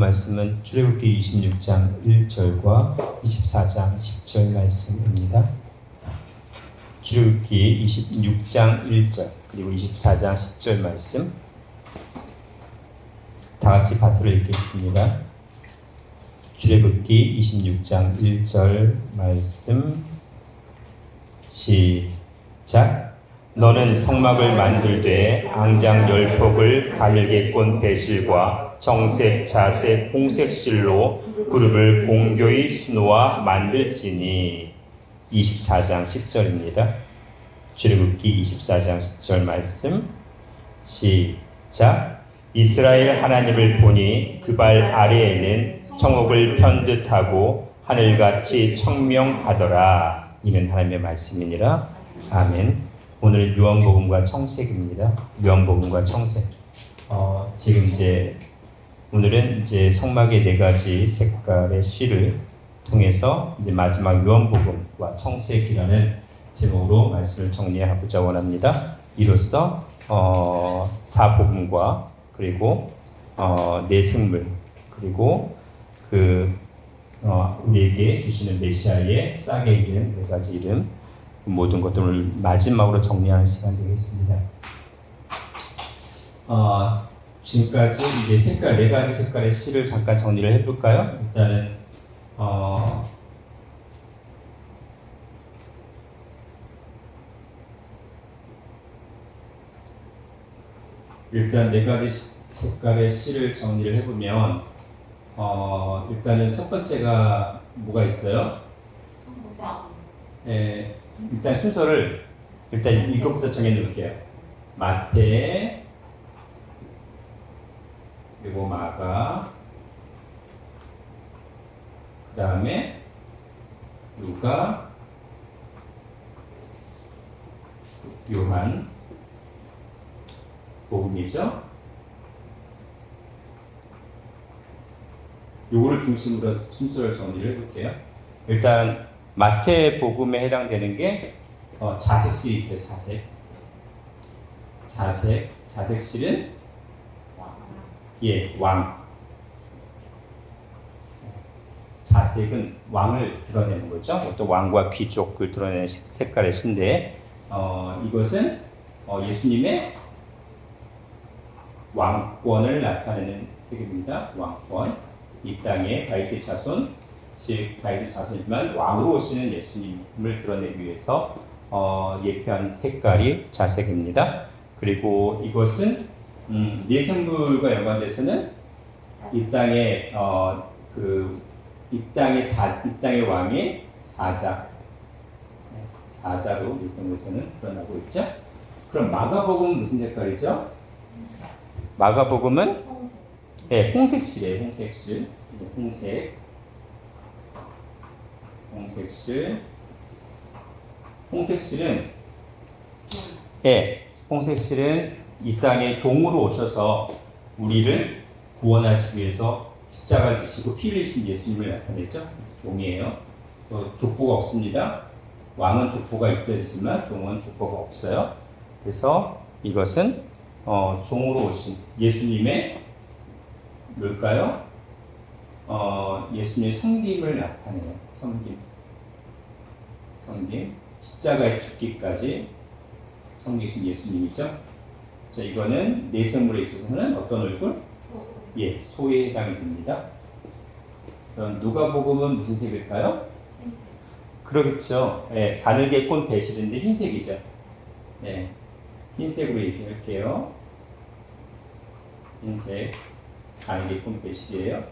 말씀은 출애굽기 26장 1절과 24장 10절 말씀입니다. 출애굽기 26장 1절 그리고 24장 10절 말씀 다 같이 파트를 읽겠습니다. 출애굽기 26장 1절 말씀 시작. 너는 성막을 만들되 앙장 10폭을 가늘게 꼰 배실과 정색, 자색, 홍색 실로 그룹을 공교히 수놓아 만들지니. 24장 10절입니다. 출애굽기 24장 10절 말씀 시작. 이스라엘 하나님을 보니 그 발 아래에는 청옥을 편듯하고 하늘같이 청명하더라. 이는 하나님의 말씀이니라. 아멘. 오늘은 요한복음과 청색입니다. 요한복음과 청색. 지금 오늘은 성막의 4가지 색깔의 실을 통해서 마지막 요한복음과 청색이라는 제목으로 말씀을 정리하고자 원합니다. 이로써 사복음과 그리고 네 생물 그리고 우리에게 주시는 메시아의 싹의 이름 4가지 이름 모든 것들을 마지막으로 정리하는 시간 되겠습니다. 지금까지 이제 4가지 색깔의 실을 잠깐 정리를 해볼까요? 일단 4가지 색깔의 실을 정리를 해보면 일단은 첫 번째가 뭐가 있어요? 일단 순서를 이것부터 정해놓을게요. 마태 그리고 마가 그 다음에 누가 요한 복음이죠. 요거를 중심으로 순서를 정리를 해볼게요. 일단 마태 복음에 해당되는 게 자색실이 있어요. 자색실은 왕. 자색은 왕을 드러내는 거죠. 또 왕과 귀족을 드러내는 색깔의 신데 이것은 예수님의 왕권을 나타내는 색입니다. 왕권. 이 땅의 다윗의 자손, 즉 다윗의 자손이지만 왕으로 오시는 예수님을 드러내기 위해서 예표한 색깔이 자색입니다. 그리고 이것은 내생물과 연관돼서는 이 땅의 이 땅의 왕의 사자로 내생물에서는 드러나고 있죠. 그럼 마가복음은 무슨 색깔이죠? 마가복음은 홍색실이에요. 홍색실. 홍색실은 이 땅에 종으로 오셔서 우리를 구원하시기 위해서 십자가를 지시고 피 흘리신 예수님을 나타냈죠. 종이에요. 족보가 없습니다. 왕은 족보가 있어야 되지만 종은 족보가 없어요. 그래서 이것은 종으로 오신 예수님의 뭘까요? 예수님의 섬김을 나타내요. 섬김. 십자가에 죽기까지 섬기신 예수님이죠. 자, 이거는 내생물에 있어서는 어떤 얼굴? 소에 해당이 됩니다. 그럼 누가복음은 무슨 색일까요? 그렇죠. 가늘게 꼰 배실인데 흰색이죠. 흰색으로 얘기할게요. 흰색. 가늘게 꼰 배실이에요.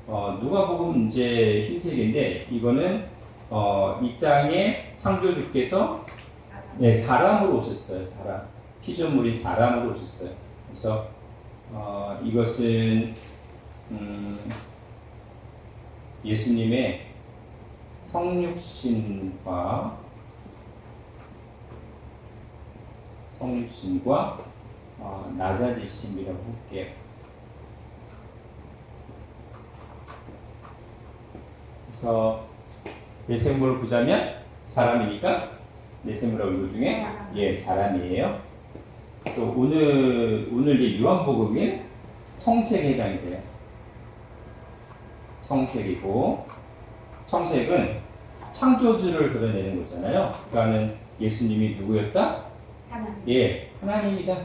누가복음 이제 흰색인데 이거는 이 땅에 창조주께서 사람으로 오셨어요. 피조물이 사람으로 오셨어요. 그래서 이것은 예수님의 성육신과 낮아지심이라고 볼게요. 그래서 내생물을 보자면 사람이니까 내생물 얼굴 중에 사람이에요. 그래서 오늘 이제 요한복음이 청색에 해당이 돼요. 청색이고, 청색은 창조주를 드러내는 거잖아요. 그러니까는 예수님이 누구였다? 하나님. 예, 하나님이다.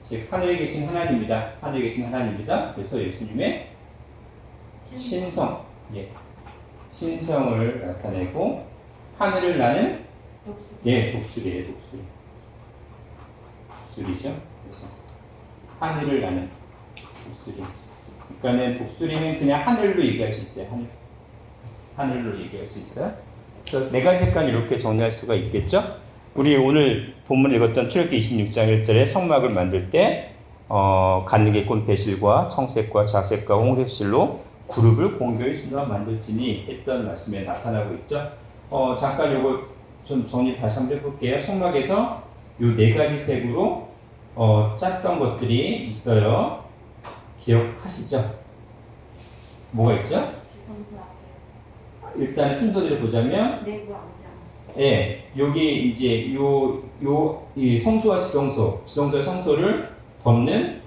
즉 하늘에 계신 하나님이다. 하늘에 계신 하나님이다. 그래서 예수님의 신성, 예, 신성을 나타내고 하늘을 나는 독수. 예, 독수리예요, 독수리. 독수리죠. 그래서 하늘을 나는 독수리. 그러니까는 독수리는 그냥 하늘로 얘기할 수 있어요. 하늘로 얘기할 수 있어요. 그래서 네 가지 색깔 이렇게 정리할 수가 있겠죠. 우리 오늘 본문 읽었던 출애굽기 26장 1절에 성막을 만들 때 가느개꽃 배실과 청색과 자색과 홍색실로 그룹을 공교의 순간 만들지니 했던 말씀에 나타나고 있죠. 잠깐 요거 좀 정리 다시 한번 해볼게요. 성막에서 요 네 가지 색으로 짰던 것들이 있어요. 기억하시죠? 뭐가 있죠? 지성소 앞에. 일단 순서대로 보자면, 내부 왕장. 예, 여기 이제 이 성소와 지성소와 성소를 덮는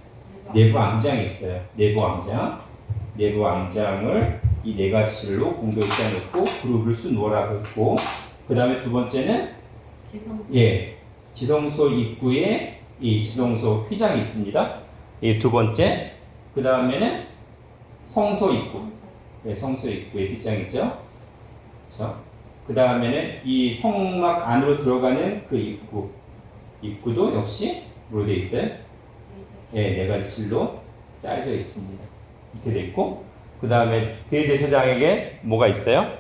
내부 왕장이 있어요. 내부 왕장을 이 네 가지 실로 공교에 짜놓고 그룹을 수놓으라고 했고, 그 다음에 두 번째는 지성소. 예, 지성소 입구에 이 지성소 휘장이 있습니다. 이 두 번째, 그 다음에는 성소 입구, 예, 성소 입구에 휘장이죠. 그렇죠? 그 다음에는 이 성막 안으로 들어가는 그 입구도 역시 뭐로 되어 있어요? 예, 네 가지 실로 짜여져 있습니다. 이렇게 되어 있고, 그 다음에 대제사장에게 뭐가 있어요?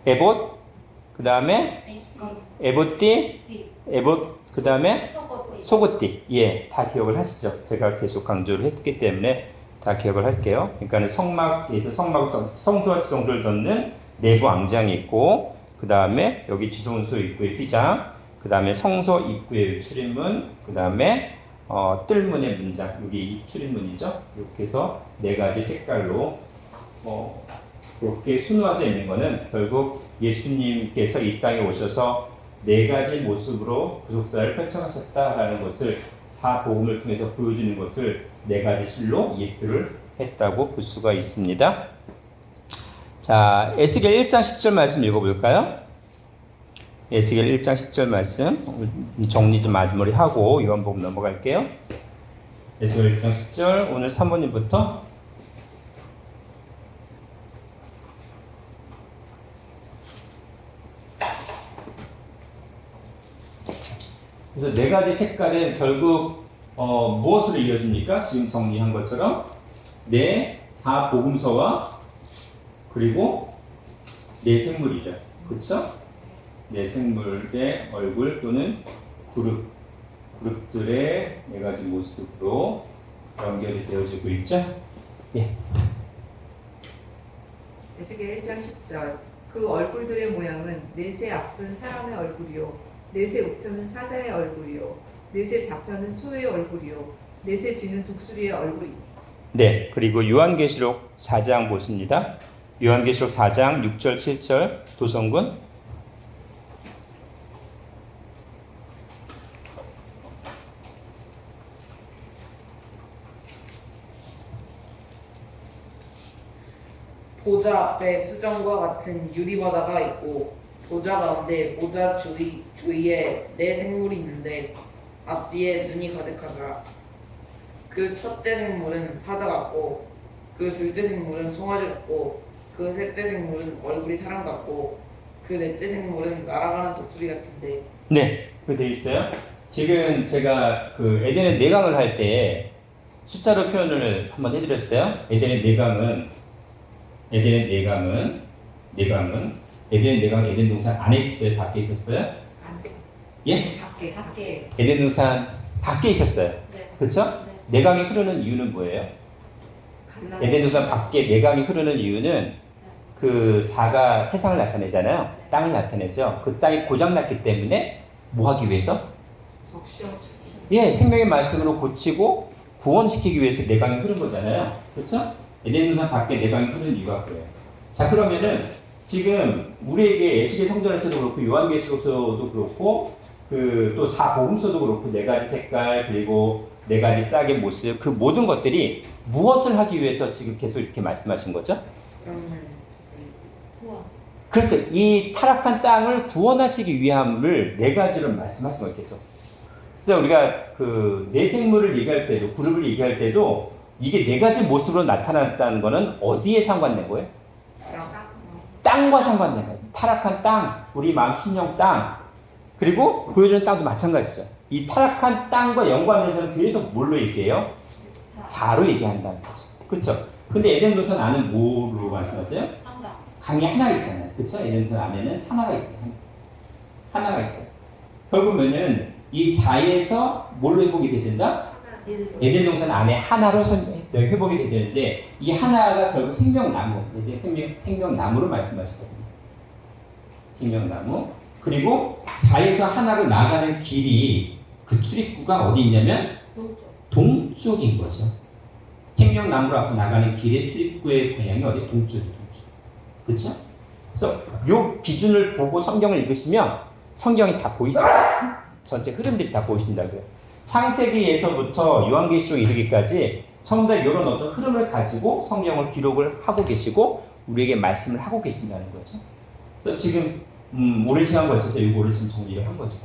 에봇, 그 다음에 에봇띠, 그 다음에 속옷띠. 예, 다 기억을 하시죠? 제가 계속 강조를 했기 때문에 다 기억을 할게요. 그러니까 성소와 지성소를 덮는 내부 왕장이 있고, 그 다음에 여기 지성소 입구의 휘장, 그 다음에 성소 입구의 출입문, 그 다음에 뜰문의 문장, 여기 출입문이죠. 이렇게 해서 네 가지 색깔로 그렇게 수놓아져 있는 것은 결국 예수님께서 이 땅에 오셔서 네 가지 모습으로 구속사를 펼쳐가셨다라는 것을 사복음을 통해서 보여주는 것을 네 가지 실로 예표를 했다고 볼 수가 있습니다. 자, 에스겔 1장 10절 말씀 읽어볼까요? 에스겔 1장 10절 말씀 정리 좀 마무리하고 요한복음 넘어갈게요. 에스겔 1장 10절 오늘 3번님부터 그래서 네 가지 색깔은 결국 무엇으로 이어집니까? 지금 정리한 것처럼 네 사복음서와 그리고 네 생물이죠. 그렇죠? 네 생물의 얼굴 또는 그룹들의 네 가지 모습으로 연결이 되어지고 있죠. 예. 에스겔 1장 10절 그 얼굴들의 모양은 넷의 앞은 사람의 얼굴이요 넷의 우편은 사자의 얼굴이요 넷의 좌편은 소의 얼굴이요 넷의 뒤는 독수리의 얼굴이니. 네, 그리고 요한계시록 4장 보십니다. 요한계시록 4장 6절 7절 도성군 보좌 앞에 수정과 같은 유리바다가 있고 보좌 가운데 보좌 주위에 네 생물이 있는데 앞뒤에 눈이 가득하더라. 그 첫째 생물은 사자 같고 그 둘째 생물은 송아지 같고 그 셋째 생물은 얼굴이 사람 같고 그 넷째 생물은 날아가는 독수리 같은데. 네, 그 돼 있어요. 지금 제가 그 에덴의 내강을 할 때 숫자로 표현을 한번 해드렸어요. 에덴의 내강은 에덴의 내강 에덴 동산 안에 있었어요? 밖에 있었어요? 예? 밖에. 에덴 동산 밖에 있었어요. 네. 그렇죠? 네. 내강이 흐르는 이유는 뭐예요? 에덴 동산 밖에 내강이 흐르는 이유는 그 사가 세상을 나타내잖아요. 땅을 나타내죠. 그 땅이 고장났기 때문에 뭐 하기 위해서? 예, 생명의 말씀으로 고치고 구원시키기 위해서 내강이 흐른 거잖아요. 그렇죠? 에덴 동산 밖에 내강이 흐르는 이유가 그래요. 자, 그러면은 지금 우리에게 에스겔 성전에서도 그렇고 요한계시록서도 그렇고 그 또 사복음서도 그렇고 네 가지 색깔 그리고 네 가지 싹의 모습, 그 모든 것들이 무엇을 하기 위해서 지금 계속 이렇게 말씀하신 거죠? 구원. 그렇죠. 이 타락한 땅을 구원하시기 위함을 네 가지로 말씀하신 거예요, 계속. 그래서 우리가 그 내생물을 얘기할 때도, 그룹을 얘기할 때도 이게 네 가지 모습으로 나타났다는 거는 어디에 상관된 거예요? 땅과 상관된 거예요. 타락한 땅, 우리 마음 심령 땅, 그리고 보여주는 땅도 마찬가지죠. 이 타락한 땅과 연관해서는 계속 뭘로 얘기해요? 4로 얘기한다는 거죠. 그렇죠? 근데 에덴 동산 안은 뭐로 말씀하세요? 한가. 강이 하나 있잖아요. 그렇죠? 에덴 동산 안에는 하나가 있어요. 하나가 있어요. 결국 뭐냐면 이 4에서 뭘로 회복이 된다? 에덴 동산 안에 하나로 회복이 되는데 이 하나가 결국 생명나무, 에덴 생명나무로 말씀하시거든요. 생명나무. 그리고 4에서 하나로 나가는 길이 그 출입구가 어디 있냐면 동쪽. 동쪽인 거죠. 생명나무로 앞으로 나가는 길의 출입구의 방향이 어디? 동쪽이에요. 동쪽. 그렇죠? 그래서 요 기준을 보고 성경을 읽으시면 성경이 다 보이세요. 전체 흐름들이 다 보이신다고요. 창세기에서부터 요한계시록 이르기까지 전부 다 이런 어떤 흐름을 가지고 성경을 기록을 하고 계시고 우리에게 말씀을 하고 계신다는 거죠. 그래서 지금 오랜 시간 걸쳐서 요거를 지금 정리를 한 거죠.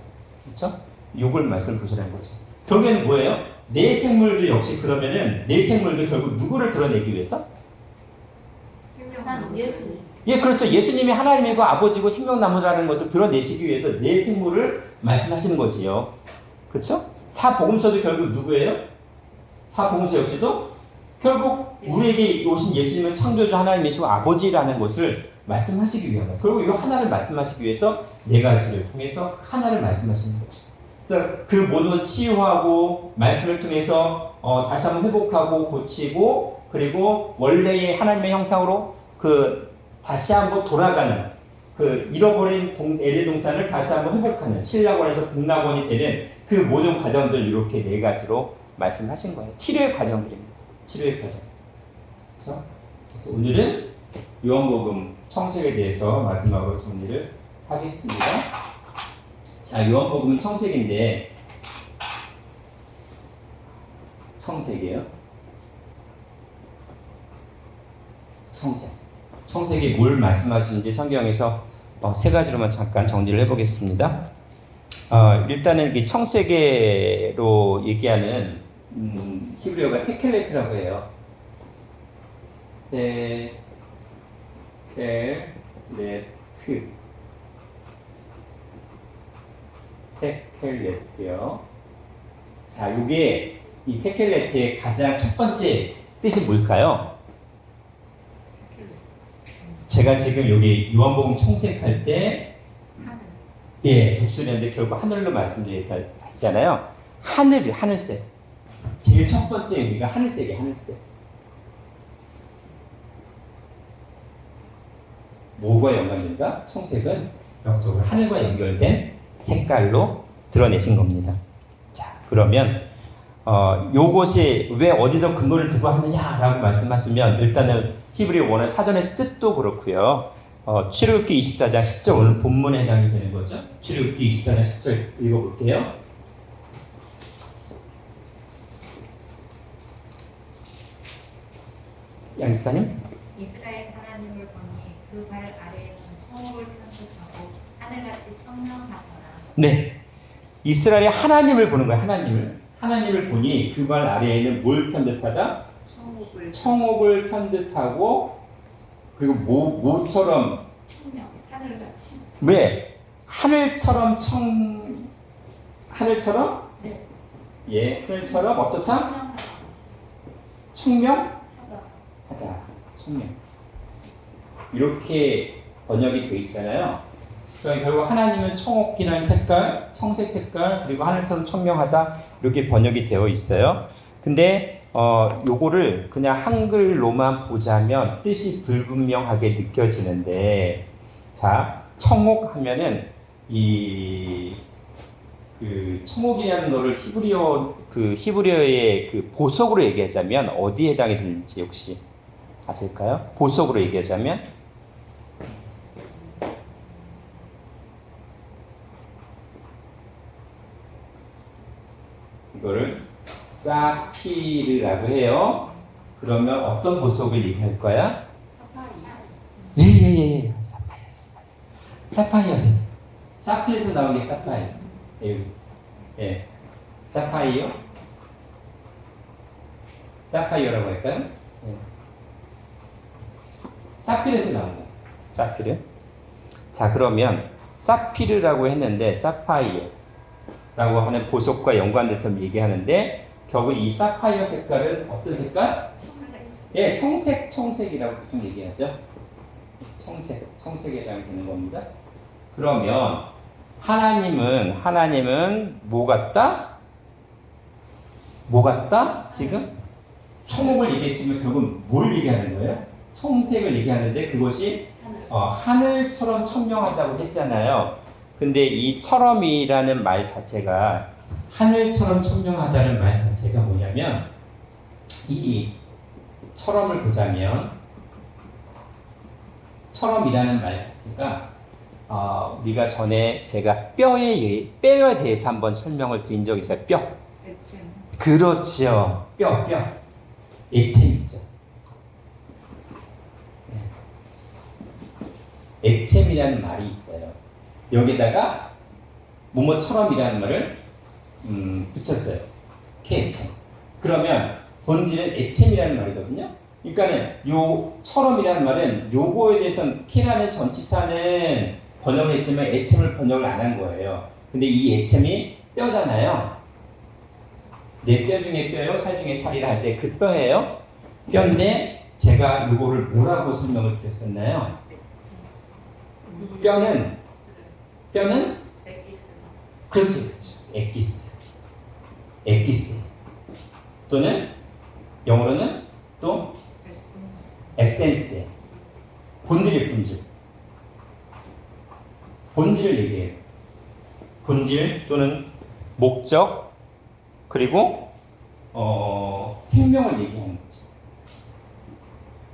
그렇죠? 요걸 말씀 보시라는 거죠. 결국에는 뭐예요? 내 생물도 역시 그러면은 내 생물도 결국 누구를 드러내기 위해서? 하나님 예수님. 예, 그렇죠. 예수님이 하나님이고 아버지고 생명나무라는 것을 드러내시기 위해서 내 생물을 말씀하시는 거지요. 그렇죠? 사복음서도 결국 누구예요? 사복음서 역시도 결국 우리에게 오신 예수님은 창조주 하나님이시고 아버지라는 것을 말씀하시기 위함이에요. 결국 이 하나를 말씀하시기 위해서 네 가지를 통해서 하나를 말씀하시는 거죠. 그래서 그 모든 치유하고 말씀을 통해서 다시 한번 회복하고 고치고 그리고 원래의 하나님의 형상으로 다시 한번 돌아가는 잃어버린 에덴 동산을 다시 한번 회복하는 신라권에서 복락원이 되는 그 모든 과정들 이렇게 네 가지로 말씀하신 거예요. 치료의 과정들입니다. 치료의 과정. 그렇죠? 그래서 오늘은 요한복음 청색에 대해서 마지막으로 정리를 하겠습니다. 자, 요한복음은 청색인데 청색이에요. 청색. 청색이 뭘 말씀하시는지 성경에서 세 가지로만 잠깐 정리를 해보겠습니다. 일단은 이 청색으로 얘기하는 히브리어가 테켈레트라고 해요. 테켈레트요. 자, 요게 이 테켈레트의 가장 첫 번째 뜻이 뭘까요? 제가 지금 여기 요한복음 청색할 때 독수리인데 결국 하늘로 말씀드렸잖아요. 하늘색. 제일 첫 번째 의미가 하늘색이에요. 하늘색. 뭐가 연관된다? 청색은 영적으로 하늘과 연결된 색깔로 드러내신 겁니다. 자, 그러면 요것이 왜 어디서 근거를 두고 하느냐라고 말씀하시면 일단은 히브리어 원어 사전의 뜻도 그렇고요. 출애굽기 24장 10절 오늘 본문에 해당이 되는 거죠. 출애굽기 24장 10절 읽어볼게요. 양집사님. 이스라엘 하나님을 보니 그 발 아래에는 청옥을 편득하고 하늘같이 청명하더라. 네. 이스라엘의 하나님을 보는 거예요. 하나님을 보니 그 발 아래에는 뭘 편득하다? 청옥을 편득하고 그리고 뭐처럼 청명. 하늘같이. 왜? 하늘처럼 하늘처럼? 네. 예, 하늘처럼 어떻다? 청명하다. 청명하다. 청명. 이렇게 번역이 되어 있잖아요. 그러니까 결국 하나님은 청옥이라는 색깔, 청색 색깔, 그리고 하늘처럼 청명하다 이렇게 번역이 되어 있어요. 근데 요거를 그냥 한글로만 보자면 뜻이 불분명하게 느껴지는데, 자, 청옥 하면은 청옥이라는 거를 히브리어의 보석으로 얘기하자면 어디에 해당이 되는지 혹시 아실까요? 보석으로 얘기하자면 이거를 사피르라고 해요. 그러면 어떤 보석을 얘기할 거야? 사파이. 예예예. 사파이어. 사피에서 나온 게 사파이어. 예. 사파이어. 사파이어라고 할까요? 예. 사피르에서 나온 거. 사피르. 자, 그러면 사피르라고 했는데 사파이어라고 하는 보석과 연관돼서 얘기하는데 결국 이 사파이어 색깔은 어떤 색깔? 예, 청색이라고 보통 얘기하죠. 청색이라고 되는 겁니다. 그러면 하나님은 뭐 같다? 뭐 같다? 지금 청옥을 얘기했지만 결국은 뭘 얘기하는 거예요? 청색을 얘기하는데 그것이 하늘처럼 천명하다고 했잖아요. 근데 이 처럼이라는 말 자체가 하늘처럼 천명하다는 말 자체가 뭐냐면 이 처럼을 보자면 처럼이라는 말 자체가 우리가 전에 제가 뼈에 대해서 한번 설명을 드린 적이 있어요. 뼈. 애칭. 그렇죠. 뼈. 애칭 있죠. 애챔이라는 말이 있어요. 여기다가 뭐뭐처럼이라는 말을 붙였어요. 캐애챔. 그러면 본질은 애챔이라는 말이거든요. 그러니까는 요 처럼이라는 말은 요거에 대해서는 캐라는 전치사는 번역을 했지만 애챔을 번역을 안 한 거예요. 근데 이 애챔이 뼈잖아요. 내 뼈 중에 뼈요, 살 중에 살이라 할 때 그 뼈예요. 뼈인데 제가 요거를 뭐라고 설명을 드렸었나요? 뼈는 그렇죠. 에기스 또는 영어로는 또 에센스 본질이에요. 본질을 얘기해요. 본질 또는 목적 그리고 생명을 얘기하는 거죠.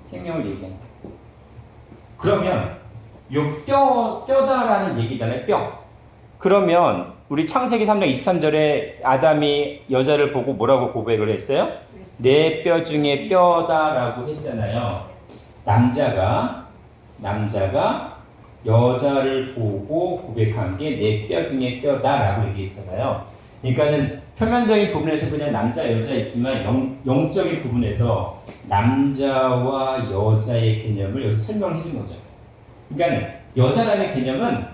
생명을 얘기하는 거죠. 그러면 요 뼈다라는 얘기잖아요. 뼈. 그러면 우리 창세기 3장 23절에 아담이 여자를 보고 뭐라고 고백을 했어요? 내 뼈 중에 뼈다라고 했잖아요. 남자가 여자를 보고 고백한 게 내 뼈 중에 뼈다라고 얘기했잖아요. 그러니까는 표면적인 부분에서 그냥 남자 여자 있지만 영적인 부분에서 남자와 여자의 개념을 여기서 설명해 준 거죠. 그러니까는 여자라는 개념은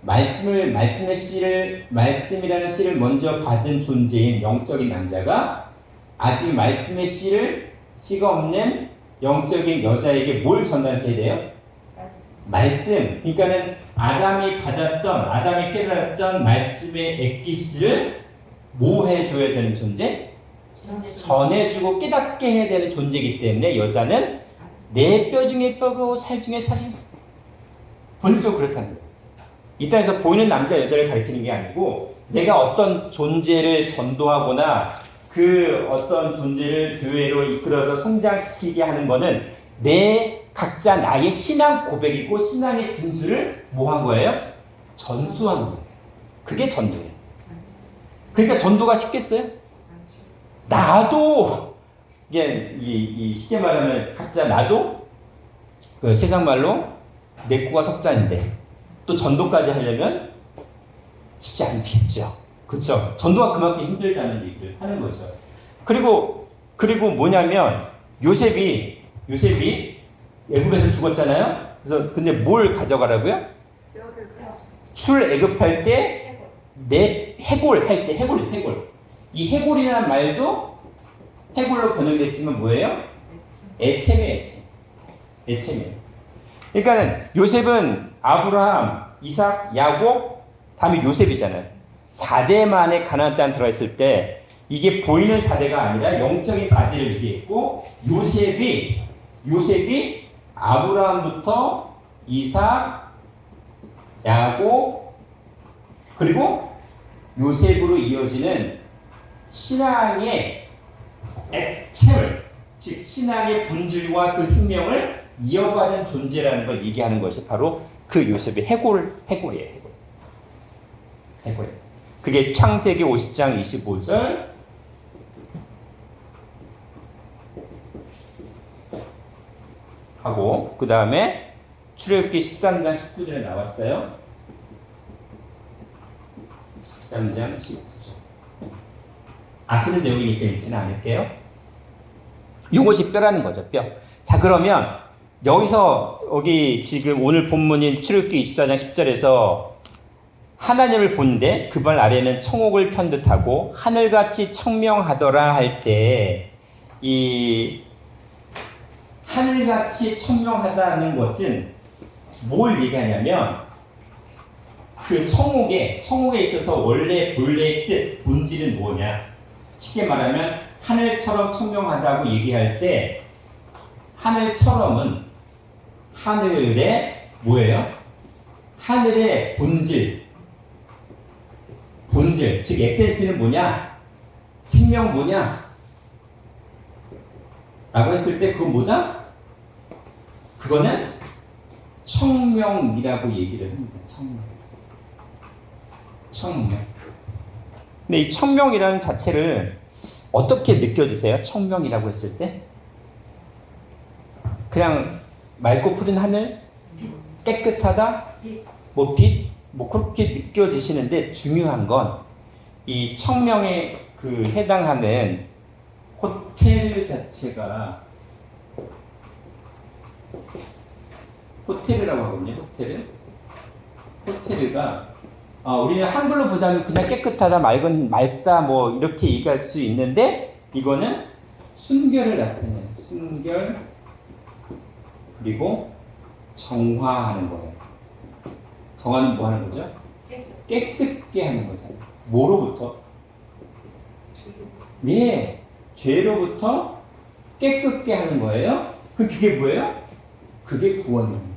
말씀이라는 씨를 먼저 받은 존재인 영적인 남자가 아직 말씀의 씨가 없는 영적인 여자에게 뭘 전달해야 돼요? 말씀. 그러니까는 아담이 깨달았던 말씀의 엑기스를 뭐 해줘야 되는 존재? 전해주고 깨닫게 해야 되는 존재이기 때문에 여자는 내 뼈 중에 뼈고 살 중에 살이 본질적으로 그렇다는 거예요. 이 땅에서 보이는 남자 여자를 가리키는 게 아니고 내가 어떤 존재를 전도하거나 그 어떤 존재를 교회로 이끌어서 성장시키게 하는 거는 각자 나의 신앙 고백이고 신앙의 진술을 뭐 한 거예요? 전수한 거예요. 그게 전도예요. 그러니까 전도가 쉽겠어요? 나도 이게 쉽게 말하면 각자 나도 그 세상 말로 내 코가 석잔인데 또 전도까지 하려면 쉽지 않겠죠. 그렇죠? 전도가 그만큼 힘들다는 얘기를 하는 거죠. 그리고 뭐냐면 요셉이 애굽에서 죽었잖아요. 그래서 근데 뭘 가져가라고요? 출애굽할 때 해골. 이 해골이라는 말도 해골로 번역됐지만 뭐예요? 애챔이에요. 그러니까는 요셉은 아브라함, 이삭, 야곱, 다음에 요셉이잖아요. 4대 만에 가나안 땅 들어있을 때 이게 보이는 4대가 아니라 영적인 4대를 얘기했고 요셉이 아브라함부터 이삭, 야곱 그리고 요셉으로 이어지는 신앙의 액체를 즉 신앙의 본질과 그 생명을 이어받은 존재라는 걸 얘기하는 것이 바로 그 요셉의 해골이에요. 그게 창세기 50장 25절. 하고 그 다음에 출애굽기 13장 19절에 나왔어요. 13장 19절. 아시는 내용이니까 읽지는 않을게요. 이것이 뼈라는 거죠, 뼈. 자, 그러면 여기서 여기 지금 오늘 본문인 출애굽기 24장 10절에서 하나님을 본데 그 발 아래는 청옥을 편듯하고 하늘같이 청명하더라 할 때 이 하늘같이 청명하다는 것은 뭘 얘기하냐면 그 청옥에 있어서 본래의 뜻, 본질은 뭐냐? 쉽게 말하면 하늘처럼 청명하다고 얘기할 때 하늘처럼은 하늘의 뭐예요? 하늘의 본질, 즉 에센스는 뭐냐? 생명 뭐냐? 라고 했을 때 그건 뭐다? 그거는 청명이라고 얘기를 합니다. 청명. 근데 이 청명이라는 자체를 어떻게 느껴지세요? 청명이라고 했을 때? 그냥 맑고 푸른 하늘? 깨끗하다? 뭐 빛? 뭐 그렇게 느껴지시는데 중요한 건 이 청명에 그 해당하는 호텔 자체가 호텔이라고 하거든요. 호텔가 우리는 한글로 보자면 그냥 깨끗하다, 맑다 뭐 이렇게 얘기할 수 있는데 이거는 순결을 나타내요. 순결 그리고 정화하는 거예요. 정화는 뭐 하는 거죠? 깨끗게 하는 거잖아요. 뭐로부터? 예, 죄로부터 깨끗게 하는 거예요. 그게 뭐예요? 그게 구원입니다.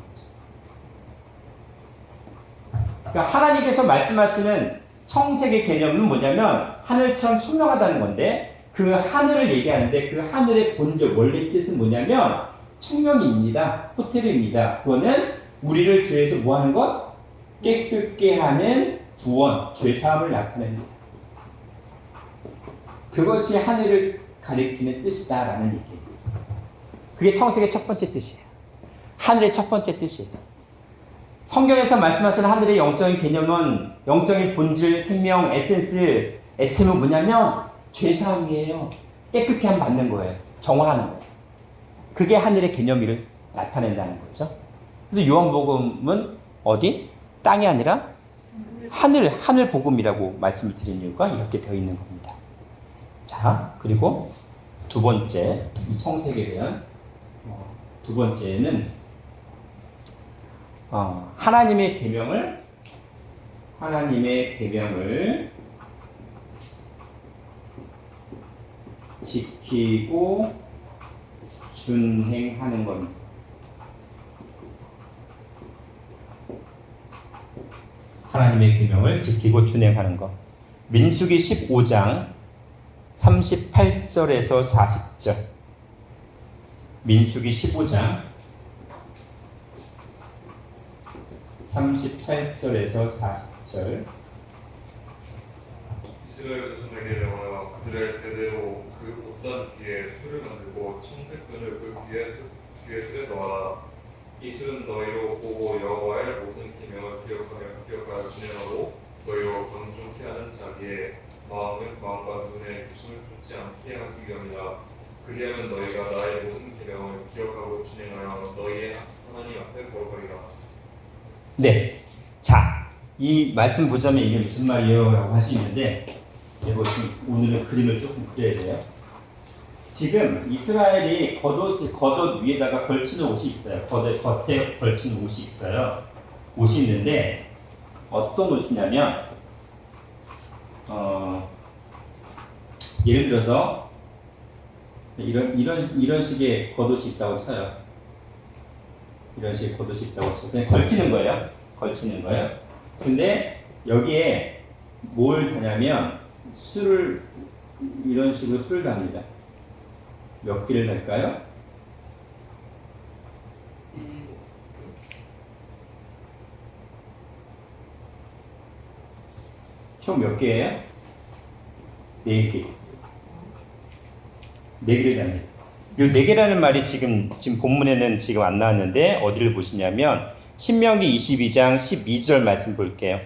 그러니까 하나님께서 말씀하시는 청색의 개념은 뭐냐면 하늘처럼 청명하다는 건데 그 하늘을 얘기하는데 그 하늘의 본질, 원래 뜻은 뭐냐면 청명입니다. 호텔입니다. 그거는 우리를 죄에서 뭐 하는 것? 깨끗게 하는 구원, 죄사함을 나타냅니다. 그것이 하늘을 가리키는 뜻이다라는 얘기예요. 그게 청색의 첫 번째 뜻이에요. 하늘의 첫 번째 뜻이에요. 성경에서 말씀하시는 하늘의 영적인 개념은 영적인 본질, 생명, 에센스, 애침은 뭐냐면 죄사함이에요. 깨끗게 함 받는 거예요. 정화하는 거예요. 그게 하늘의 개념을 나타낸다는 거죠. 그래서 요한복음은 어디? 땅이 아니라 하늘 복음이라고 말씀을 드린 이유가 이렇게 되어 있는 겁니다. 자, 그리고 두 번째, 이 청색에 대한 두 번째는 하나님의 계명을 지키고 준행하는 겁니다. 하나님의 계명을 지키고 준행하는 것. 민수기 15장 38절에서 40절. 민수기 15장 38절에서 40절. 이스라엘 자손에게 명하여 그들의 대대로 그 옷단 뒤에 술을 만들고 청색끈을 그 뒤에 술에 넣어라. 이 술은 너희로 보고 여호와의 모든 계명을 기억하여 준행하고 너희로 방종케 하는 자기의 마음과 눈에 욕심을 쫓지 않게 하기 위함이라. 그리하면 너희가 나의 모든 계명을 기억하고 준행하여 너희의 하나님 앞에 거룩하리라. 네. 자, 이 말씀 보자면 이게 무슨 말이에요? 라고 하시는데, 오늘은 그림을 조금 그려야 돼요. 지금 이스라엘이 겉옷 위에다가 걸치는 옷이 있어요. 겉에 걸치는 옷이 있어요. 옷이 있는데, 어떤 옷이냐면, 예를 들어서, 이런 식의 겉옷이 있다고 쳐요. 이런 식의 겉옷이 있다고 쳐요. 그냥 걸치는 거예요. 근데 여기에 뭘 하냐면 이런 식으로 술을 답니다. 몇 개를 넣을까요? 총 몇 개예요? 4개. 4개를 잡니다. 이 4개라는 말이 지금 본문에는 지금 안 나왔는데 어디를 보시냐면 신명기 22장 12절 말씀 볼게요.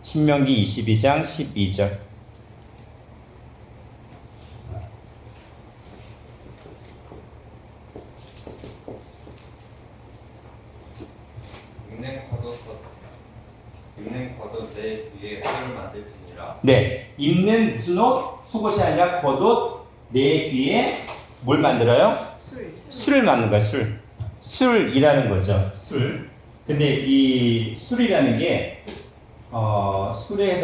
신명기 22장 12절. 입는 겉옷 내 위에 옷을 만들지니라. 네, 입는 무슨 옷? 속옷이 아니라 겉옷 내 귀에 뭘 만들어요? 술을 만든 거야, 술. 술이라는 거죠, 술. 근데 이 술이라는 게 술에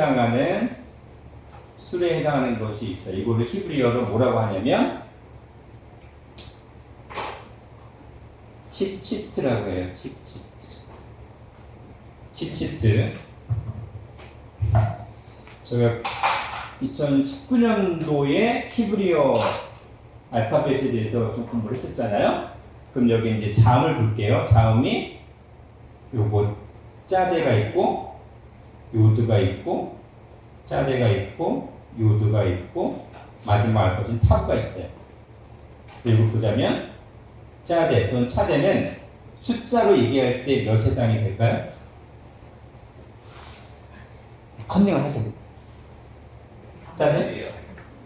해당하는 것이 있어요. 이거를 히브리어로 뭐라고 하냐면 치치트라고 해요. 치치트. 제가 2019년도에 히브리어 알파벳에 대해서 좀 공부를 했었잖아요. 그럼 여기 이제 자음을 볼게요. 자음이 요거 짜제가 있고 요드가 있고 짜제가 있고 요드가 있고 마지막 알파벳은 타브가 있어요. 그리고 보자면 짜대 또는 차대는 숫자로 얘기할 때 몇에 해당이 될까요? 컨닝을 하셔야 돼요. 짜대?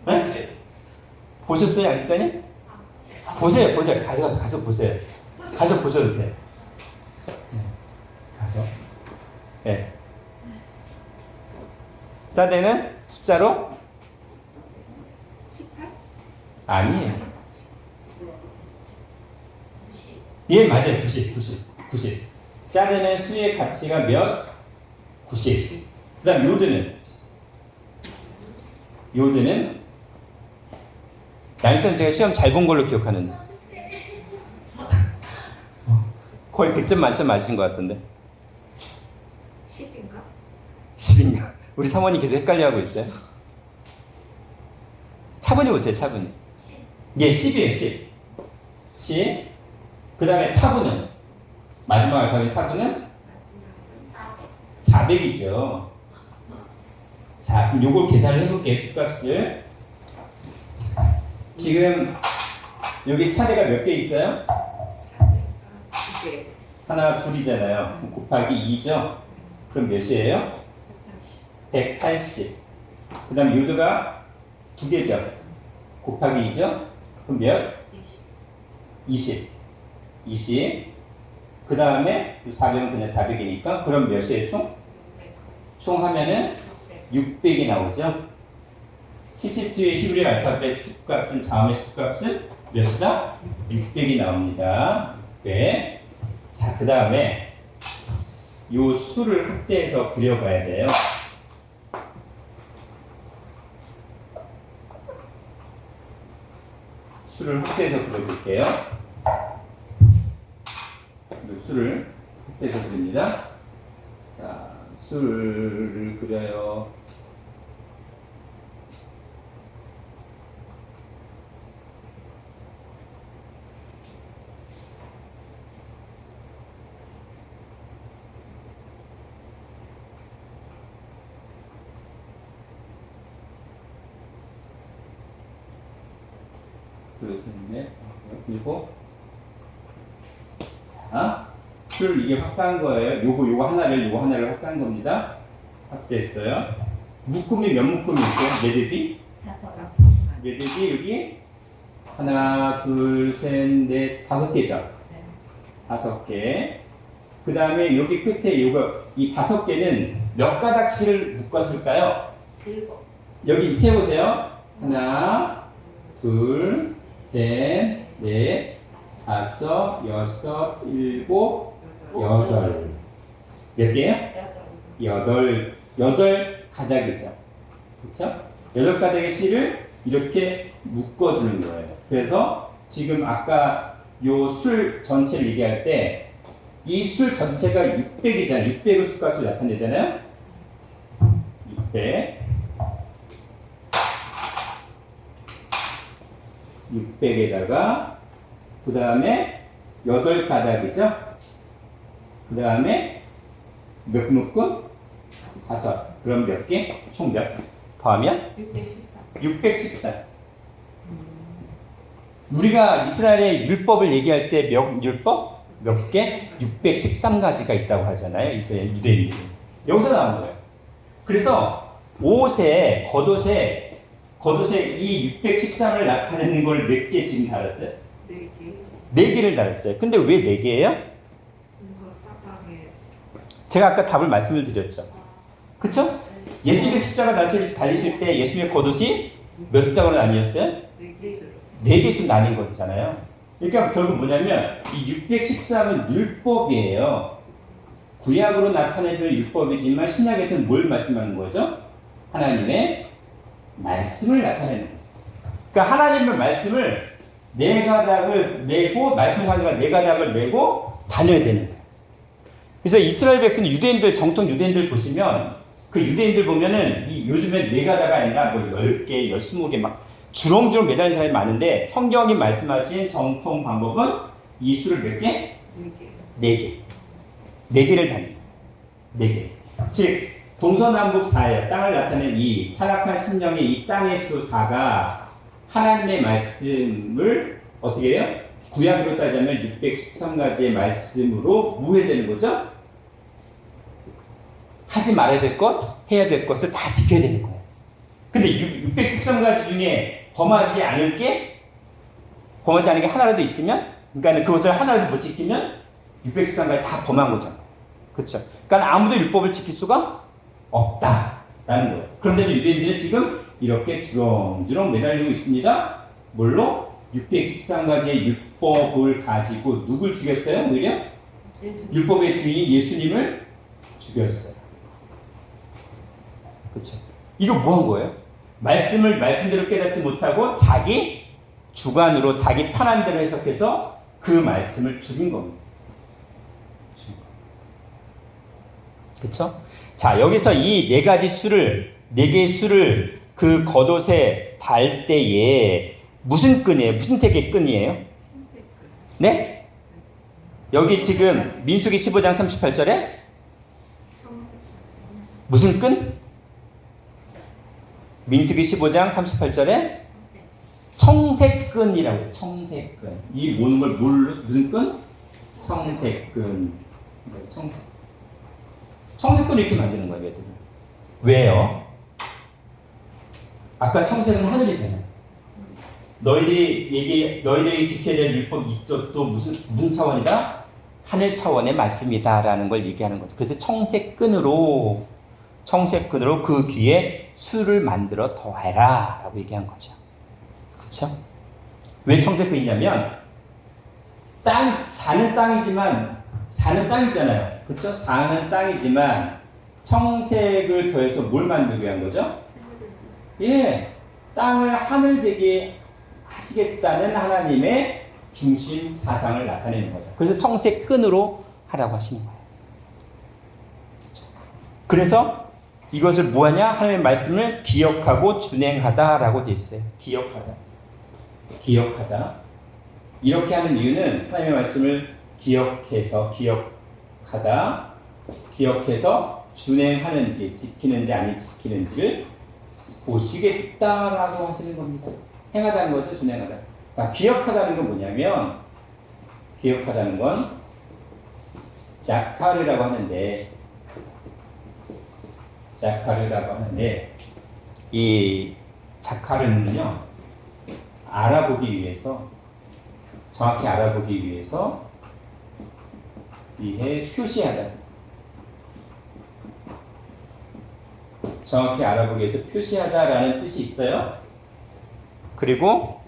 네? 보셨어요, 양지사님? 보세요. 가서 보세요. 가서 보셔도 돼요. 가서. 네. 짜대는 숫자로? 18? 아니에요. 예, 맞아요. 90. 짜대는 수의 가치가 몇? 90. 그 다음 요드는 양쌤 제가 시험 잘 본 걸로 기억하는데 거의 100점 만점 맞으신 것 같은데 10인가? 10인가? 우리 사모님 계속 헷갈려하고 있어요. 차분히 보세요. 차분히. 예, 10이에요. 10. 그 다음에 타부는 마지막 알파벳 타부는 400이죠. 자, 그럼 요걸 계산을 해볼게요. 수값을. 지금 여기 차례가 몇 개 있어요? 2개. 하나, 둘이잖아요. 그럼 곱하기 2죠? 그럼 몇이에요? 180. 그 다음 요드가 2개죠? 곱하기 2죠? 그럼 몇? 20. 그 다음에 400은 그냥 400이니까 그럼 몇이에요 총? 총 하면은 600이 나오죠? 치치트의 히브리 알파벳 수값은 자음의 수값은 몇이다? 600이 나옵니다. 600. 자, 그 다음에 요 수를 확대해서 그려봐야 돼요. 수를 확대해서 그려볼게요. 수를 확대해서 그립니다. 자, 수를 그려요. 그리고 줄 이게 확대한 거예요. 요거 하나를 확대한 겁니다. 확대했어요. 묶음이 몇 묶음이 있어요? 매듭이? 5. 매듭이 여기 하나, 둘, 셋, 넷, 5개죠. 5개. 그 다음에 여기 끝에 요거 이 5개는 몇 가닥씩을 묶었을까요? 7. 여기 세보세요. 하나, 둘, 셋, 넷, 5, 6, 7, 8. 몇 개요? 8 가닥이죠. 그렇죠? 8가닥의 실을 이렇게 묶어주는 거예요. 그래서 지금 아까 요 술 전체를 얘기할 때 이 술 전체가 600이잖아요. 600을 수값으로 나타내잖아요. 600에다가 그 다음에 8가닥이죠. 그 다음에 몇 묶음? 4서. 그럼 몇 개? 총 몇? 더하면 614. 614. 우리가 이스라엘의 율법을 얘기할 때 몇 율법? 몇 개? 613가지가 있다고 하잖아요. 이스라엘 유대인들이. 여기서 나온 거예요. 그래서 겉옷에 이 613을 나타내는 걸 몇 개 지금 달았어요? 4개. 4개를 달았어요. 근데 왜 4개예요? 동서 사방에 제가 아까 답을 말씀을 드렸죠. 그쵸? 예수님의 십자가 달리실 때 예수님의 겉옷이 몇 짝으로 나뉘었어요? 4개수로. 4개씩 나뉜 거잖아요. 그러니까 결국 뭐냐면 이 613은 율법이에요. 구약으로 나타내는 율법이지만 신약에서는 뭘 말씀하는 거죠? 하나님의 말씀을 나타내는 거예요. 그러니까 하나님의 말씀을 4가닥을 메고 말씀 관계가 4가닥을 메고 다녀야 되는 거예요. 그래서 이스라엘 백성 유대인들 정통 유대인들 보시면 그 유대인들 보면은 이 요즘에 4가닥가 아니라 뭐 10개, 20개 막 주렁주렁 매달리는 사람이 많은데 성경이 말씀하신 정통 방법은 이 수를 몇 개? 4개. 4개. 4개를 다니는 4개. 즉 동서남북 4에 땅을 나타내는 이 타락한 심령의 이 땅의 수 4가 하나님의 말씀을 어떻게 해요? 구약으로 따지면 613가지의 말씀으로 뭐 해야 되는 거죠? 하지 말아야 될 것, 해야 될 것을 다 지켜야 되는 거예요. 근데 613가지 중에 범하지 않은 게 하나라도 있으면, 그러니까 그것을 하나라도 못 지키면 613가지 다 범한 거잖아요. 그렇죠? 그러니까 아무도 율법을 지킬 수가 없다라는 거예요. 그런데 유대인들은 지금 이렇게 주렁주렁 매달리고 있습니다. 뭘로? 613가지의 율법을 가지고 누굴 죽였어요? 오히려? 율법의 주인 예수님을 죽였어요. 그렇죠? 이거 뭐 한 거예요? 말씀을 말씀대로 깨닫지 못하고 자기 주관으로 자기 편한 대로 해석해서 그 말씀을 죽인 겁니다. 그렇죠? 자, 여기서 이 4가지 수를 4개의 수를 그 겉옷에 달 때에 무슨 끈이에요? 무슨 색의 끈이에요? 흰색 끈. 네? 여기 지금 민수기 15장 38절에 청색 색색. 무슨 끈? 민수기 15장 38절에 청색끈이라고 해요. 청색끈. 이 모든 걸 무슨 끈? 청색끈. 청색끈을 이렇게 만드는 거예요, 얘들은. 왜요? 아까 청색은 하늘이잖아요. 너희들이 지켜야 될 율법 이것도 무슨 차원이다? 하늘 차원의 말씀이다라는 걸 얘기하는 거죠. 그래서 청색끈으로 그 귀에 수를 만들어 더해라 라고 얘기한 거죠. 그쵸? 왜 청색끈이냐면 사는 땅이잖아요. 그쵸? 사는 땅이지만 청색을 더해서 뭘 만들게 한 거죠? 예, 땅을 하늘 되게 하시겠다는 하나님의 중심 사상을 나타내는 거죠. 그래서 청색끈으로 하라고 하시는 거예요. 그래서 이것을 뭐하냐? 하나님의 말씀을 기억하고 준행하다라고 되어 있어요. 기억하다. 이렇게 하는 이유는 하나님의 말씀을 기억해서 준행하는지 지키는지 아니 지키는지를 보시겠다라고 하시는 겁니다. 행하다는 거죠, 준행하다. 그러니까 기억하다는 건 뭐냐면 기억하다는 건 자카르라고 하는데 이 자카르는요 정확히 알아보기 위해서 표시하다. 정확히 알아보기 위해서 표시하다라는 뜻이 있어요. 그리고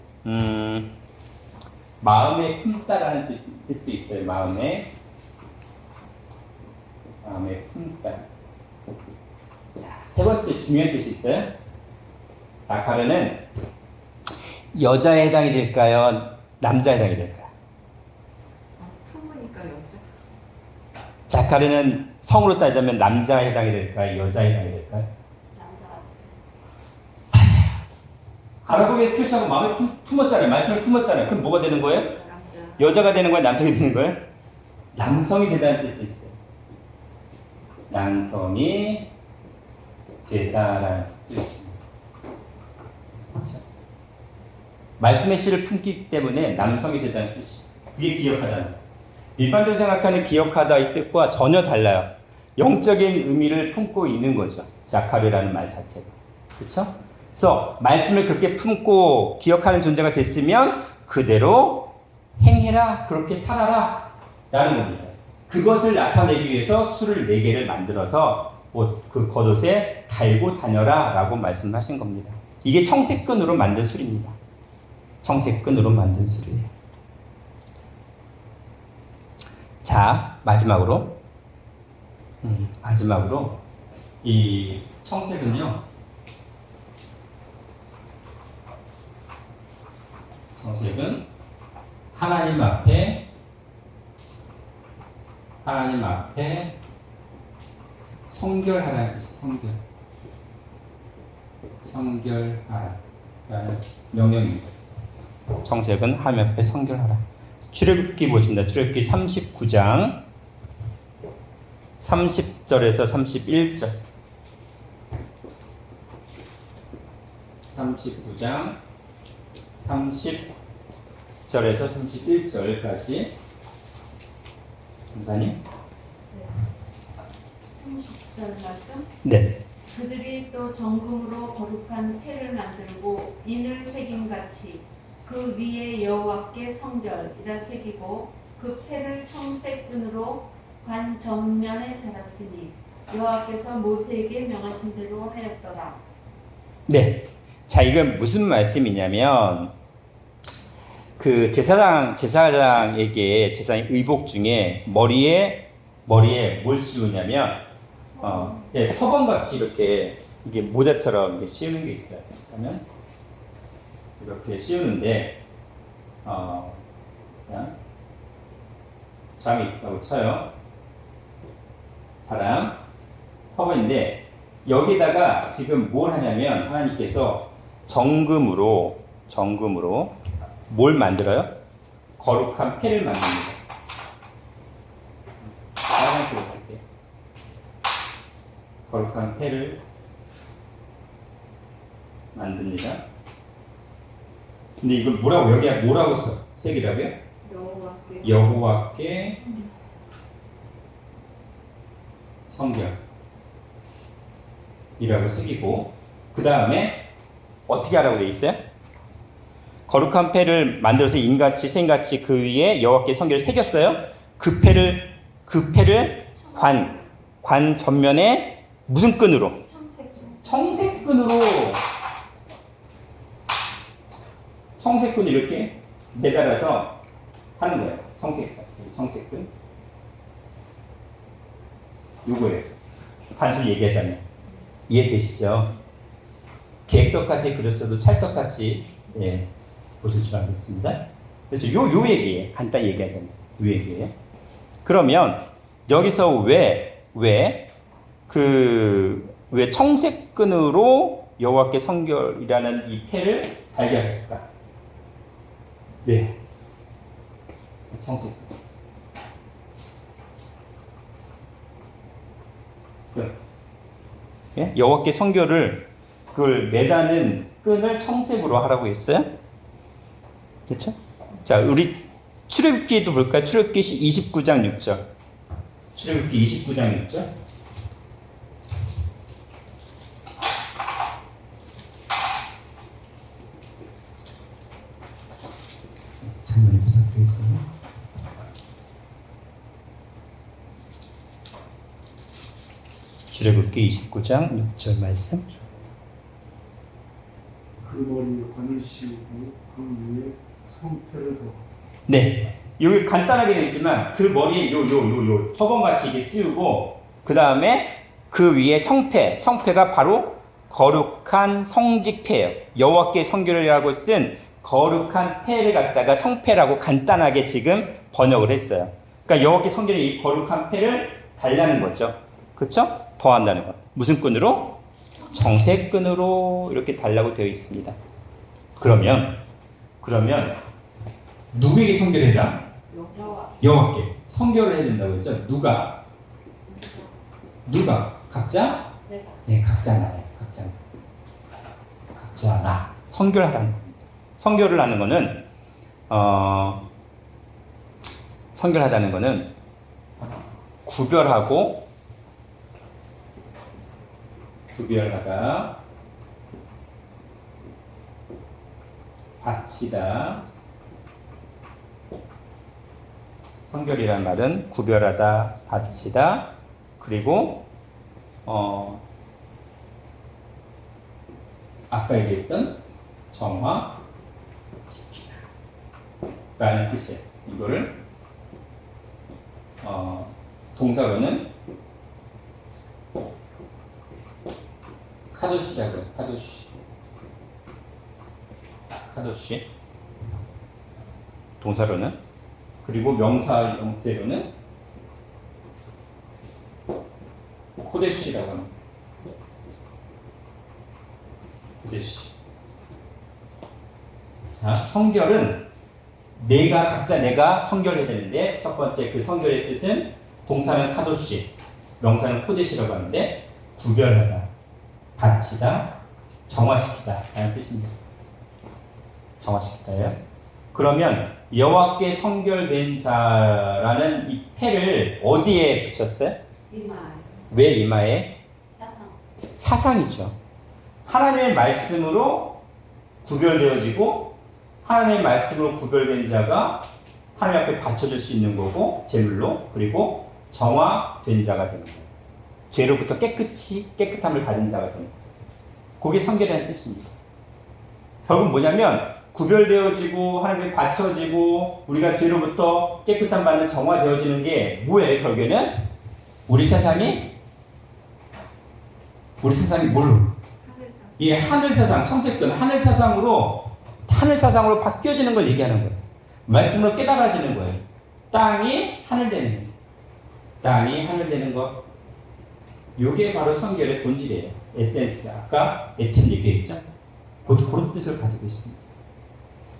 마음에 품다라는 뜻도 있어요. 마음에 품다. 자, 세 번째 중요한 뜻이 있어요. 자카르는 여자에 해당이 될까요? 남자에 해당이 될까요? 품으니까 여자. 자카르는 성으로 따지자면 남자에 해당이 될까요? 여자에 해당이 될까요? 알아보기에 표시하고 마음에 품었잖아요. 말씀을 품었잖아요. 그럼 뭐가 되는 거예요? 남자. 여자가 되는 거예요? 남성이 되는 거예요? 남성이 되다는 뜻도 있어요. 남성이 되다라는 뜻도 있습니다. 그렇죠? 말씀의 씨를 품기 때문에 남성이 되다는 뜻이 그게 기억하다는 거예요. 일반적으로 생각하는 기억하다 이 뜻과 전혀 달라요. 영적인 의미를 품고 있는 거죠. 자카르라는 말 자체가. 그렇죠? 그래서 말씀을 그렇게 품고 기억하는 존재가 됐으면 그대로 행해라, 그렇게 살아라 라는 겁니다. 그것을 나타내기 위해서 술을 4개를 만들어서 그 겉옷에 달고 다녀라 라고 말씀하신 겁니다. 이게 청색끈으로 만든 술입니다. 청색끈으로 만든 술이에요. 자, 마지막으로 이 청색은요, 청색은 하나님 앞에 성결하라는 뜻이 성결하라는 명령입니다. 청색은 하나님 앞에 성결하라. 출애굽기 보십니다. 출애굽기 39장 30절에서 31절. 39장 30절에서 31절까지. 검사님. 30절 말씀. 네. 그들이 또 정금으로 거룩한 패를 만들고 인을 새김같이 그 위에 여호와께 성결이라 새기고 그 패를 청색끈으로 관 전면에 달았으니 여호와께서 모세에게 명하신 대로 하였더라. 네. 자, 이건 무슨 말씀이냐면 그 제사장에게 제사장 의복 중에 머리에 뭘 씌우냐면 터번같이 이렇게 이게 모자처럼 이렇게 씌우는 게 있어요. 그러면 이렇게 씌우는데 그냥 사람이 있다고 쳐요. 사람 터번인데 여기다가 지금 뭘 하냐면 하나님께서 정금으로 뭘 만들어요? 거룩한 패를 만듭니다. 빨간색으로 할게요. 거룩한 패를 만듭니다. 근데 이걸 여기에 뭐라고 써? 색이라고요? 여호와께 성결이라고 새기고, 그 다음에 어떻게 하라고 되어 있어요? 거룩한 패를 만들어서 인같이 생같이 그 위에 여호와께 성결을 새겼어요. 그 패를 관 전면에 무슨 끈으로? 청색끈 이렇게 매달아서 하는 거예요. 청색끈. 요거예요. 단순히 얘기하자면. 이해되시죠? 계획떡같이 그렸어도 찰떡같이 보실 줄 알겠습니다. 그래서 요 얘기예요. 간단히 얘기하자면. 요 얘기예요. 그러면 여기서 왜 청색끈으로 여호와께 성결이라는 이 패를 달게 하셨을까? 네. 청색끈. 예? 여호와께 성결을 그걸 매다는 끈을 청색으로 하라고 했어요. 그렇죠? 자, 우리 출애굽기도 볼까요? 출애굽기 29장 6절. 출애굽기 29장 6절. 장면을 부탁드리겠습니다. 출애굽기 29장 6절 말씀. 그 머리에 관을 씌우고 그 위에 성패를 더. 네. 여기 간단하게 되어 있지만 그 머리에 요 터번같이 이렇게 씌우고 그 다음에 그 위에 성패가 바로 거룩한 성직패예요. 여호와께 성결이라고 쓴 거룩한 패를 갖다가 성패라고 간단하게 지금 번역을 했어요. 그러니까 여호와께 성결의 이 거룩한 패를 달라는 거죠. 그렇죠? 더한다는 것. 무슨 끈으로? 청색끈으로 이렇게 달라고 되어 있습니다. 그러면 누구에게 성결해라? 여호와께 성결을 해야 된다고 했죠. 누가? 각자? 네, 각자 나요. 각자 나. 성결하라는 겁니다. 성결을 하는 거는 성결하다는 거는 구별하고 구별하다, 바치다. 성결이란 말은 구별하다, 바치다, 그리고 아까 얘기했던 정화시키다 라는 뜻이에요. 이거를 동사로는 카도시라고 해요. 카도시 동사로는. 그리고 명사 형태로는 코데시라고 합니다. 코데시. 자, 성결은 각자 내가 성결해야 되는데, 첫 번째 그 성결의 뜻은 동사는 카도시, 명사는 코데시라고 하는데, 구별하다, 바치다, 정화시키다 라는 뜻입니다. 정화시키다예요. 그러면 여호와께 성결된 자라는 이 패를 어디에 붙였어요? 이마. 왜 이마에? 사상. 사상이죠. 하나님의 말씀으로 구별되어지고, 하나님의 말씀으로 구별된 자가 하나님 앞에 바쳐질 수 있는 거고, 제물로. 그리고 정화된 자가 되는 거예요. 죄로부터 깨끗함을 받은 자가 되는 거예요. 그게 성결이라는 뜻입니다. 결국 뭐냐면 구별되어지고 하나님께 바쳐지고 우리가 죄로부터 깨끗함 받는 정화되어지는 게 뭐예요? 결국에는 우리 세상이 뭘로? 이 하늘 세상, 청색권 하늘 세상으로 바뀌어지는 걸 얘기하는 거예요. 말씀으로 깨달아지는 거예요. 땅이 하늘 되는 거예요. 땅이 하늘 되는 것. 요게 바로 성결의 본질이에요. 에센스. 아까 애칭 얘기했죠? 그런 뜻을 가지고 있습니다.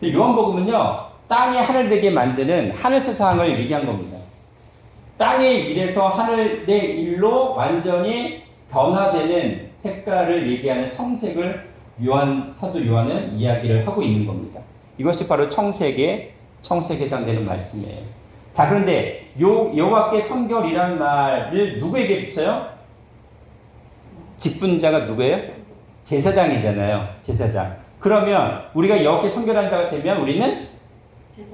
요한복음은요, 땅이 하늘 되게 만드는 하늘 세상을 얘기한 겁니다. 땅의 일에서 하늘의 일로 완전히 변화되는 색깔을 얘기하는 청색을 사도 요한은 이야기를 하고 있는 겁니다. 이것이 바로 청색에 해당되는 말씀이에요. 자, 그런데 여호와께 성결이란 말을 누구에게 붙여요? 직분자가 누구예요? 제사장이잖아요. 제사장. 그러면 우리가 여호와께 성결한 자가 되면 우리는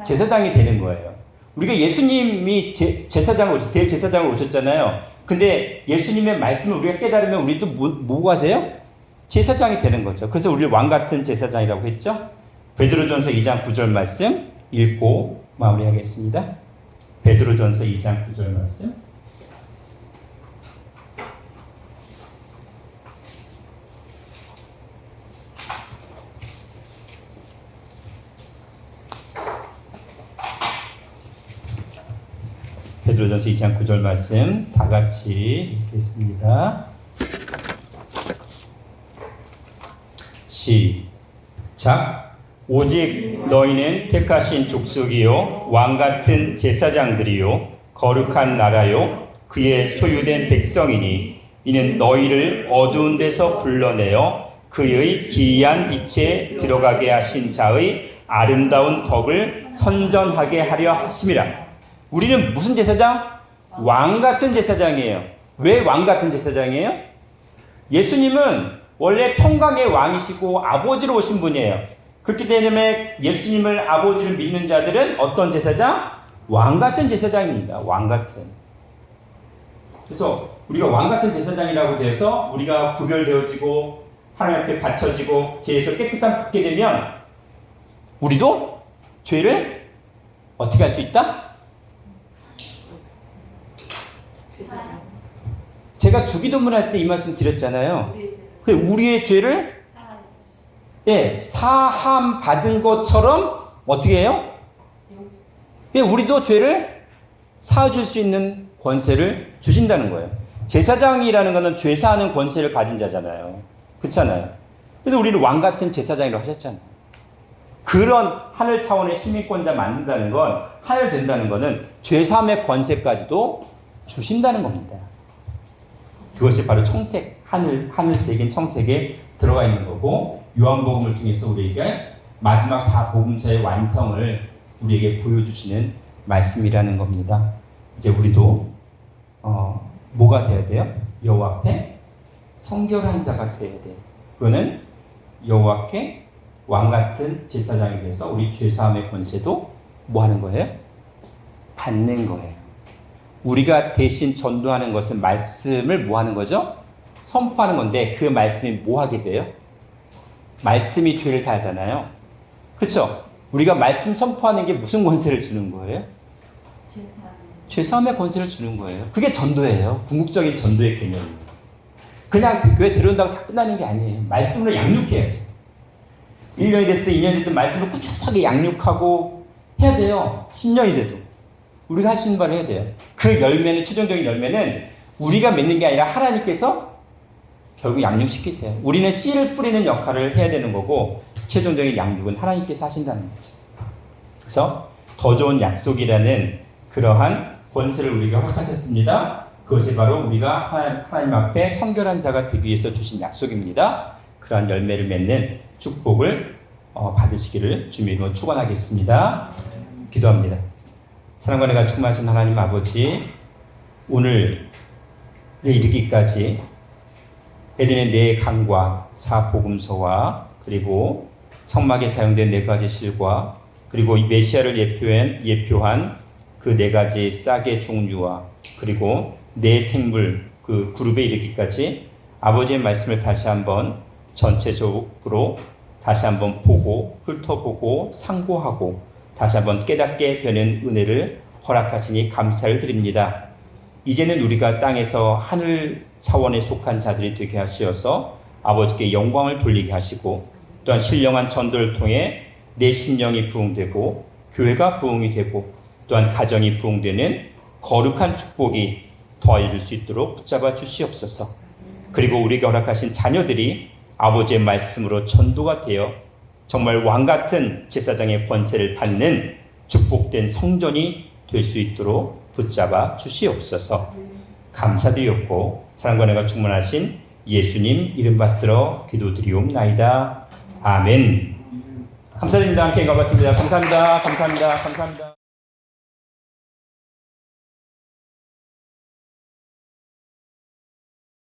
제사장이 되는 거예요. 우리가 예수님이 대제사장으로 오셨잖아요. 근데 예수님의 말씀을 우리가 깨달으면 우리도 뭐가 돼요? 제사장이 되는 거죠. 그래서 우리를 왕같은 제사장이라고 했죠. 베드로전서 2장 9절 말씀 읽고 마무리하겠습니다. 베드로전서 2장 9절 말씀. 베드로전서 2장 9절 말씀 다 같이 읽겠습니다. 시작. 오직 너희는 택하신 족속이요 왕같은 제사장들이요 거룩한 나라요 그의 소유된 백성이니 이는 너희를 어두운 데서 불러내어 그의 기이한 빛에 들어가게 하신 자의 아름다운 덕을 선전하게 하려 하심이라. 우리는 무슨 제사장? 왕같은 제사장이에요. 왜 왕같은 제사장이에요? 예수님은 원래 평강의 왕이시고 아버지로 오신 분이에요. 그렇기 때문에 예수님을 아버지를 믿는 자들은 어떤 제사장? 왕같은 제사장입니다. 왕같은. 그래서 우리가 왕같은 제사장이라고 돼서 우리가 구별되어지고 하나님 앞에 바쳐지고 죄에서 깨끗함 받게 되면 우리도 죄를 어떻게 할 수 있다? 제사장. 제가 주기도문 할 때 이 말씀 드렸잖아요. 우리의 죄를 사함 받은 것처럼 어떻게 해요? 우리도 죄를 사해줄 수 있는 권세를 주신다는 거예요. 제사장이라는 것은 죄 사하는 권세를 가진 자잖아요. 그렇잖아요. 그래서 우리는 왕같은 제사장이라고 하셨잖아요. 그런 하늘 차원의 시민권자 만든다는 건, 하늘 된다는 것은 죄 사함의 권세까지도 주신다는 겁니다. 그것이 바로 청색, 하늘색인 청색에 들어가 있는 거고, 요한복음을 통해서 우리에게 마지막 사복음서의 완성을 우리에게 보여주시는 말씀이라는 겁니다. 이제 우리도 뭐가 되어야 돼요? 여호와 앞에 성결한 자가 되어야 돼요. 그거는 여호와께 왕 같은 제사장이 돼서 우리 죄사함의 권세도 뭐 하는 거예요? 받는 거예요. 우리가 대신 전도하는 것은 말씀을 뭐 하는 거죠? 선포하는 건데, 그 말씀이 뭐 하게 돼요? 말씀이 죄를 사하잖아요. 그렇죠? 우리가 말씀 선포하는 게 무슨 권세를 주는 거예요? 죄사함의 권세를 주는 거예요. 그게 전도예요. 궁극적인 전도의 개념입니다. 그냥 교회 들어온다고 다 끝나는 게 아니에요. 말씀으로 양육해야지. 1년이 됐든 2년이 됐든 말씀을 꾸준하게 양육하고 해야 돼요. 10년이 돼도. 우리가 할 수 있는 바를 해야 돼요. 그 열매는, 최종적인 열매는 우리가 맺는 게 아니라 하나님께서 결국 양육시키세요. 우리는 씨를 뿌리는 역할을 해야 되는 거고, 최종적인 양육은 하나님께서 하신다는 거죠. 그래서 더 좋은 약속이라는 그러한 권세를 우리가 허락하셨습니다. 그것이 바로 우리가 하나님 앞에 성결한 자가 되기 위해서 주신 약속입니다. 그러한 열매를 맺는 축복을 받으시기를 주님으로 축원하겠습니다. 기도합니다. 사랑과 은혜가 충만하신 하나님 아버지, 오늘에 이르기까지 에덴의 네 강과 사복음서와 그리고 성막에 사용된 네 가지 실과 그리고 메시아를 예표한 그 네 가지 싹의 종류와 그리고 네 생물 그 그룹에 이르기까지 아버지의 말씀을 다시 한번 전체적으로 다시 한번 보고 훑어보고 상고하고 다시 한번 깨닫게 되는 은혜를 허락하시니 감사를 드립니다. 이제는 우리가 땅에서 하늘 차원에 속한 자들이 되게 하시어서 아버지께 영광을 돌리게 하시고, 또한 신령한 전도를 통해 내 심령이 부흥되고 교회가 부흥이 되고 또한 가정이 부흥되는 거룩한 축복이 더 이룰 수 있도록 붙잡아 주시옵소서. 그리고 우리에게 허락하신 자녀들이 아버지의 말씀으로 전도가 되어 정말 왕같은 제사장의 권세를 받는 축복된 성전이 될 수 있도록 붙잡아 주시옵소서. 감사드리옵고 사랑과 은혜가 충만하신 예수님 이름 받들어 기도드리옵나이다. 아멘. 감사드립니다. 함께 반갑습니다. 감사합니다. 감사합니다. 감사합니다.